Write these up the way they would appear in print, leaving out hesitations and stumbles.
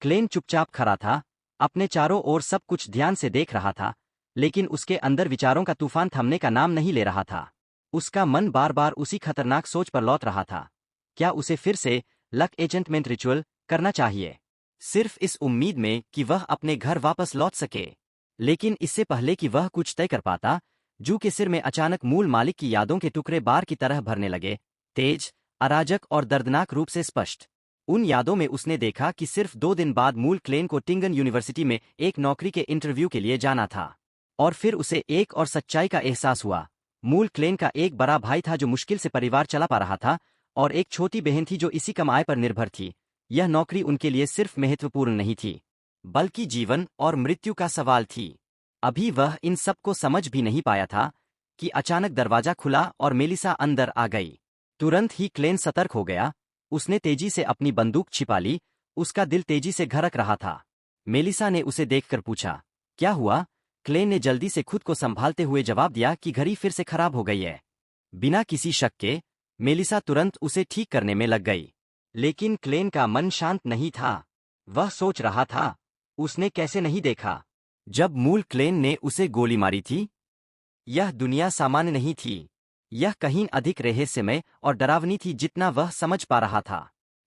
Klein चुपचाप खड़ा था, अपने चारों ओर सब कुछ ध्यान से देख रहा था, लेकिन उसके अंदर विचारों का तूफान थमने का नाम नहीं ले रहा था। उसका मन बार बार उसी खतरनाक सोच पर लौट रहा था। क्या उसे फिर से लक एन्चेंटमेंट रिचुअल करना चाहिए? सिर्फ इस उम्मीद में कि वह अपने घर वापस लौट सके। लेकिन इससे पहले कि वह कुछ तय कर पाता, जू के सिर में अचानक मूल मालिक की यादों के टुकड़े बार की तरह भरने लगे, तेज, अराजक और दर्दनाक रूप से स्पष्ट। उन यादों में उसने देखा कि सिर्फ 2 दिन बाद मूल क्लेन को टिंगन यूनिवर्सिटी में एक नौकरी के इंटरव्यू के लिए जाना था। और फिर उसे एक और सच्चाई का एहसास हुआ। मूल क्लेन का एक बड़ा भाई था जो मुश्किल से परिवार चला पा रहा था, और एक छोटी बहन थी जो इसी कमाई पर निर्भर थी। यह नौकरी उनके लिए सिर्फ महत्वपूर्ण नहीं थी, बल्कि जीवन और मृत्यु का सवाल थी। अभी वह इन सब को समझ भी नहीं पाया था कि अचानक दरवाजा खुला और मेलिसा अंदर आ गई। तुरंत ही क्लेन सतर्क हो गया। उसने तेजी से अपनी बंदूक छिपा ली, उसका दिल तेजी से धड़क रहा था। मेलिसा ने उसे देखकर पूछा, क्या हुआ? क्लेन ने जल्दी से खुद को संभालते हुए जवाब दिया कि घड़ी फिर से खराब हो गई है। बिना किसी शक के, मेलिसा तुरंत उसे ठीक करने में लग गई। लेकिन क्लेन का मन शांत नहीं था। वह सोच रहा था, उसने कैसे नहीं देखा जब मूल क्लेन ने उसे गोली मारी थी? यह दुनिया सामान्य नहीं थी। यह कहीं अधिक रहस्यमय और डरावनी थी जितना वह समझ पा रहा था।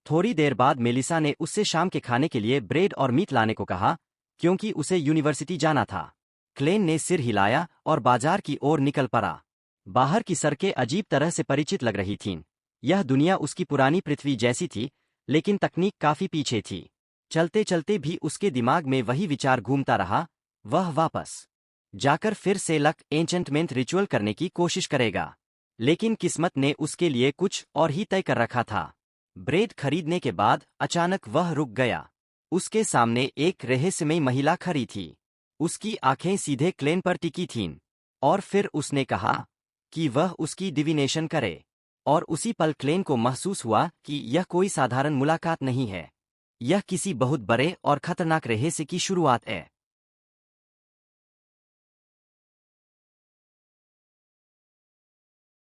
थोड़ी देर बाद मेलिसा ने उससे शाम के खाने के लिए ब्रेड और मीट लाने को कहा, क्योंकि उसे यूनिवर्सिटी जाना था। क्लेन ने सिर हिलाया और बाजार की ओर निकल पड़ा। बाहर की सड़कें अजीब तरह से परिचित लग रही थीं। यह दुनिया उसकी पुरानी पृथ्वी जैसी थी, लेकिन तकनीक काफी पीछे थी। चलते चलते भी उसके दिमाग में वही विचार घूमता रहा, वह वापस जाकर फिर से लक एन्चेंटमेंट रिचुअल करने की कोशिश करेगा। लेकिन किस्मत ने उसके लिए कुछ और ही तय कर रखा था। ब्रेड खरीदने के बाद अचानक वह रुक गया। उसके सामने एक रहस्यमयी महिला खड़ी थी। उसकी आंखें सीधे क्लेन पर टिकी थीं। और फिर उसने कहा कि वह उसकी डिविनेशन करे। और उसी पल क्लेन को महसूस हुआ कि यह कोई साधारण मुलाकात नहीं है। यह किसी बहुत बड़े और खतरनाक रहस्य की शुरुआत है।